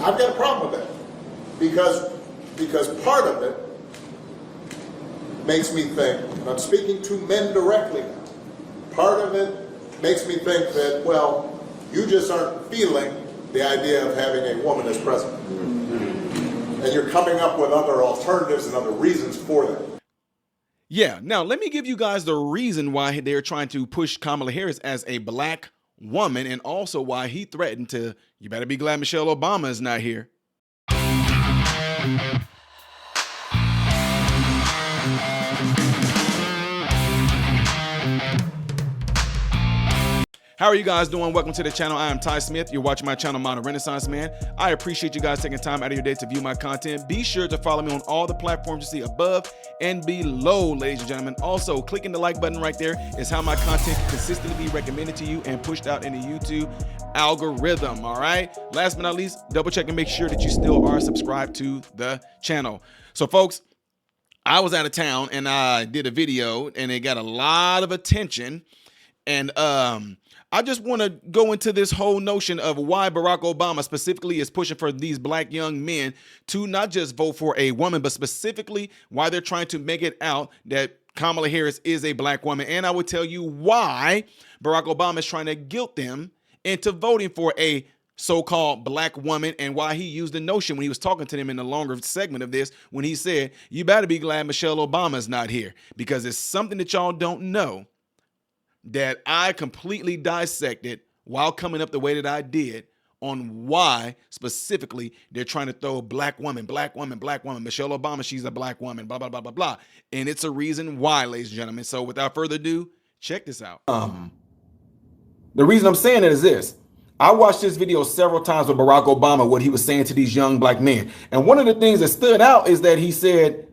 I've got a problem with that because part of it makes me think, and I'm speaking to men directly now, part of it makes me think that, well, you just aren't feeling the idea of having a woman as president. And you're coming up with other alternatives and other reasons for that. Yeah, now let me give you guys the reason why they're trying to push Kamala Harris as a black woman, and also why he threatened to, you better be glad Michelle Obama is not here. How are you guys doing? Welcome to the channel. I am Ty Smith. You're watching my channel, Modern Renaissance Man. I appreciate you guys taking time out of your day to view my content. Be sure to follow me on all the platforms you see above and below, ladies and gentlemen. Also, clicking the like button right there is how my content can consistently be recommended to you and pushed out in the YouTube algorithm, all right? Last but not least, double check and make sure that you still are subscribed to the channel. So, folks, I was out of town and I did a video and it got a lot of attention. And I just want to go into this whole notion of why Barack Obama specifically is pushing for these black young men to not just vote for a woman, but specifically why they're trying to make it out that Kamala Harris is a black woman. And I will tell you why Barack Obama is trying to guilt them into voting for a so-called black woman, and why he used the notion when he was talking to them in the longer segment of this, when he said, you better be glad Michelle Obama is not here, because it's something that y'all don't know that I completely dissected while coming up the way that I did on why specifically they're trying to throw black woman, Michelle Obama, she's a black woman, blah, blah, blah, blah, blah. And it's a reason why, ladies and gentlemen. So without further ado, check this out. The reason I'm saying it is this. I watched this video several times with Barack Obama, what he was saying to these young black men. And one of the things that stood out is that he said,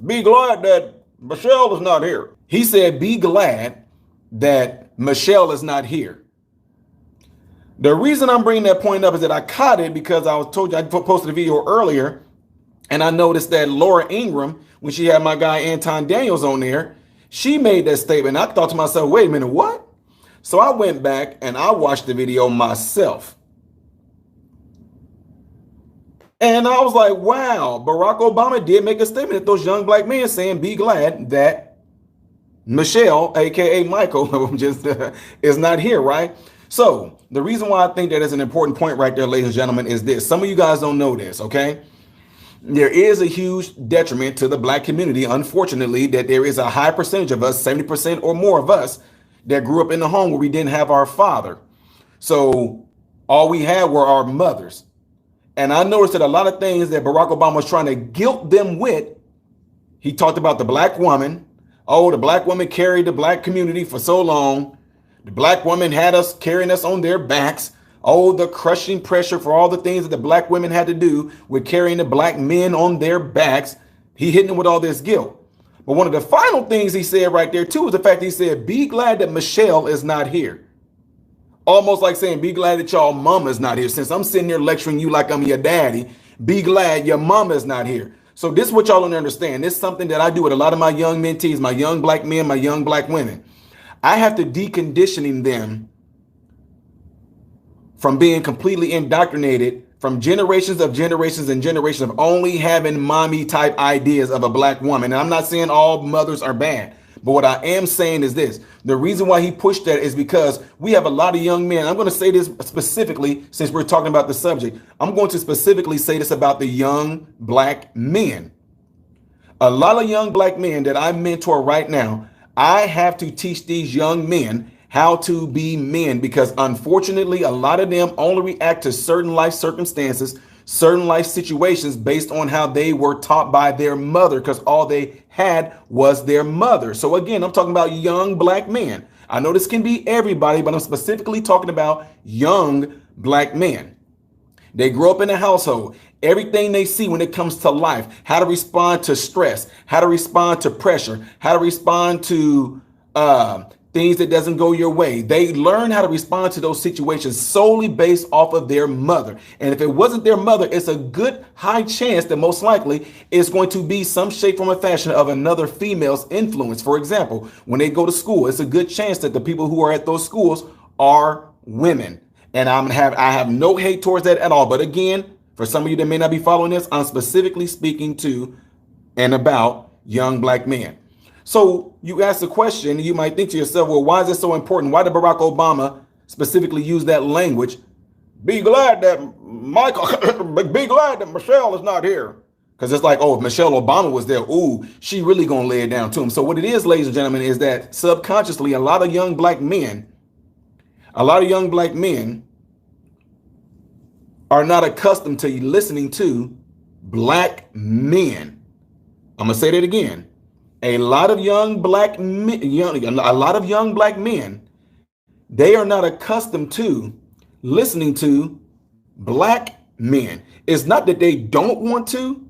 be glad that Michelle is not here. He said, be glad that Michelle is not here. The reason I'm bringing that point up is that I caught it because I posted a video earlier, and I noticed that Laura Ingraham, when she had my guy Anton Daniels on there, she made that statement. I thought to myself, wait a minute, what? So I went back and I watched the video myself. And I was like, wow, Barack Obama did make a statement at those young black men saying, be glad that Michelle, aka Michael, is not here, right? So the reason why I think that is an important point right there, ladies and gentlemen, is this. Some of you guys don't know this, okay? There is a huge detriment to the black community, unfortunately, that there is a high percentage of us, 70% or more of us, that grew up in a home where we didn't have our father. So all we had were our mothers. And I noticed that a lot of things that Barack Obama was trying to guilt them with, he talked about the black woman. Oh, the black woman carried the black community for so long. The black woman had us carrying us on their backs. Oh, the crushing pressure for all the things that the black women had to do with carrying the black men on their backs. He hitting them with all this guilt. But one of the final things he said right there, too, is the fact he said, be glad that Michelle is not here. Almost like saying, be glad that y'all mama is not here. Since I'm sitting here lecturing you like I'm your daddy, be glad your mama is not here. So this is what y'all don't understand. This is something that I do with a lot of my young mentees, my young black men, my young black women. I have to deconditioning them from being completely indoctrinated from generations and generations of only having mommy type ideas of a black woman. And I'm not saying all mothers are bad, but what I am saying is this. The reason why he pushed that is because we have a lot of young men. I'm going to say this specifically since we're talking about the subject. I'm going to specifically say this about the young black men. A lot of young black men that I mentor right now, I have to teach these young men how to be men, because unfortunately, a lot of them only react to certain life circumstances, certain life situations based on how they were taught by their mother, because all they had was their mother. So again, I'm talking about young black men. I know this can be everybody, but I'm specifically talking about young black men. They grow up in a household. Everything they see when it comes to life, how to respond to stress, how to respond to pressure, how to respond to things that doesn't go your way. They learn how to respond to those situations solely based off of their mother. And if it wasn't their mother, it's a good high chance that most likely it's going to be some shape, form, or fashion of another female's influence. For example, when they go to school, it's a good chance that the people who are at those schools are women. And I have no hate towards that at all. But again, For some of you that may not be following this, I'm specifically speaking to and about young black men. So you ask the question, you might think to yourself, well, why is it so important? Why did Barack Obama specifically use that language? Be glad that be glad that Michelle is not here. Because it's like, oh, if Michelle Obama was there, ooh, she really gonna lay it down to him. So what it is, ladies and gentlemen, is that subconsciously, a lot of young black men are not accustomed to listening to black men. I'm gonna say that again. A lot of young black men, they are not accustomed to listening to black men. It's not that they don't want to.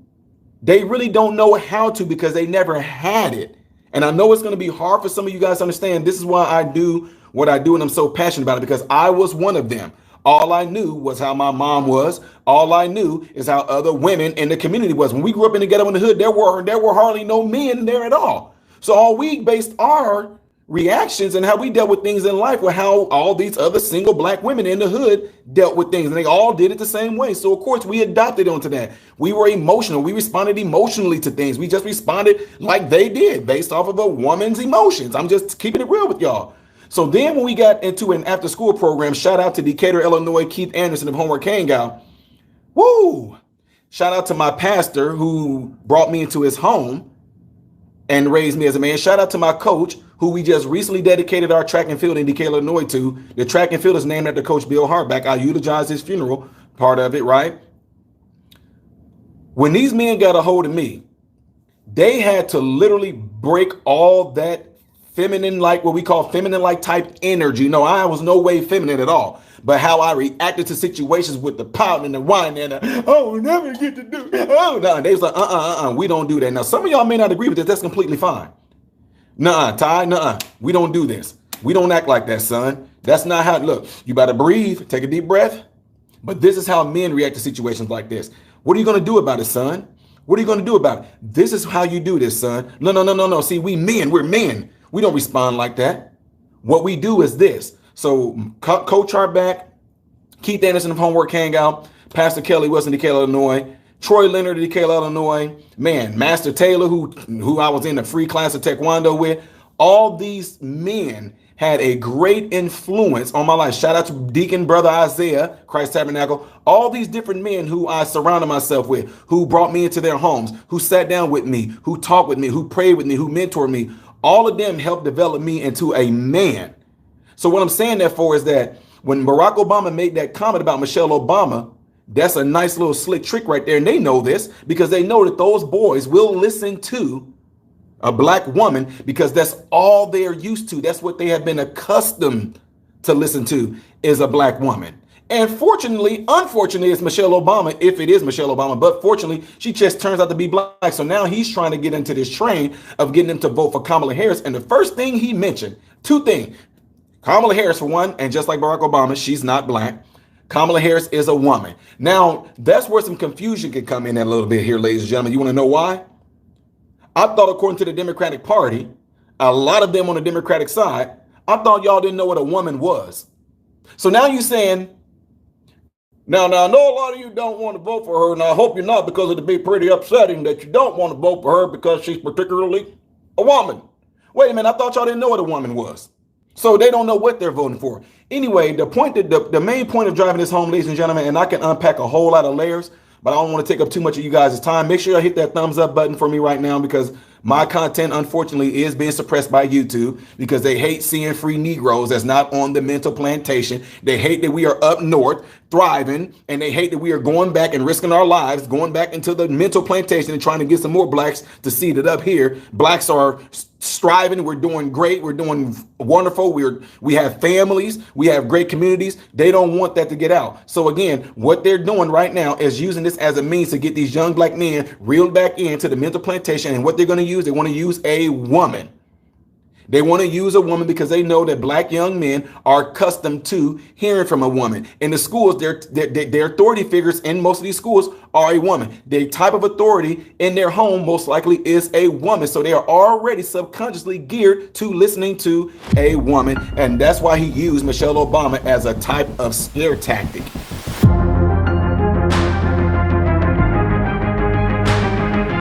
They really don't know how to because they never had it. And I know it's going to be hard for some of you guys to understand. This is why I do what I do, and I'm so passionate about it, because I was one of them. All I knew was how my mom was. All I knew is how other women in the community was. When we grew up in the ghetto in the hood, there were hardly no men there at all. So all we based our reactions and how we dealt with things in life were how all these other single black women in the hood dealt with things, and they all did it the same way. So of course we adopted onto that. We were emotional. We responded emotionally to things. We just responded like they did based off of a woman's emotions. I'm just keeping it real with y'all. So then when we got into an after school program, shout out to Decatur, Illinois, Keith Anderson of Homework Hangout. Woo! Shout out to my pastor who brought me into his home and raised me as a man. Shout out to my coach, who we just recently dedicated our track and field in Decatur, Illinois to. The track and field is named after Coach Bill Hartback. I eulogized his funeral, part of it, right? When these men got a hold of me, they had to literally break all that feminine, like what we call feminine like type energy. No, I was no way feminine at all. But how I reacted to situations with the pout and the whine and oh, we never get to do. Oh, no. They was like, we don't do that. Now, some of y'all may not agree with this. That's completely fine. Ty, we don't do this. We don't act like that, son. That's not how, look, you better breathe, take a deep breath. But this is how men react to situations like this. What are you going to do about it, son? What are you going to do about it? This is how you do this, son. No. See, we're men. We don't respond like that. What we do is this. So Coach Hartback, Keith Anderson of Homework Hangout, Pastor Kelly Wilson, Decatur, Illinois, Troy Leonard of Decatur, Illinois, man, Master Taylor, who I was in a free class of Taekwondo with. All these men had a great influence on my life. Shout out to Deacon Brother Isaiah, Christ Tabernacle. All these different men who I surrounded myself with, who brought me into their homes, who sat down with me, who talked with me, who prayed with me, who mentored me. All of them helped develop me into a man. So what I'm saying that for is that when Barack Obama made that comment about Michelle Obama, that's a nice little slick trick right there. And they know this because they know that those boys will listen to a black woman because that's all they're used to. That's what they have been accustomed to listen to is a black woman. And unfortunately, it's Michelle Obama, if it is Michelle Obama, but fortunately, she just turns out to be black. So now he's trying to get into this train of getting them to vote for Kamala Harris. And the first thing he mentioned, two things. Kamala Harris, for one, and just like Barack Obama, she's not black. Kamala Harris is a woman. Now, that's where some confusion can come in a little bit here, ladies and gentlemen. You want to know why? I thought according to the Democratic Party, a lot of them on the Democratic side, I thought y'all didn't know what a woman was. So now you're saying, now I know a lot of you don't want to vote for her, and I hope you're not, because it'd be pretty upsetting that you don't want to vote for her because she's particularly a woman. Wait a minute, I thought y'all didn't know what a woman was. So they don't know what they're voting for. Anyway, the main point of driving this home, ladies and gentlemen, and I can unpack a whole lot of layers, but I don't want to take up too much of you guys' time. Make sure you hit that thumbs up button for me right now, because my content, unfortunately, is being suppressed by YouTube because they hate seeing free Negroes that's not on the mental plantation. They hate that we are up north thriving, and they hate that we are going back and risking our lives, going back into the mental plantation and trying to get some more blacks to see that up here, blacks are striving. We're doing great. We're doing wonderful. We have families. We have great communities. They don't want that to get out. So again, what they're doing right now is using this as a means to get these young black men reeled back into the mental plantation. And what they're going to use, they want to use a woman. They want to use a woman because they know that black young men are accustomed to hearing from a woman. In the schools, their authority figures in most of these schools are a woman. The type of authority in their home most likely is a woman. So they are already subconsciously geared to listening to a woman. And that's why he used Michelle Obama as a type of scare tactic.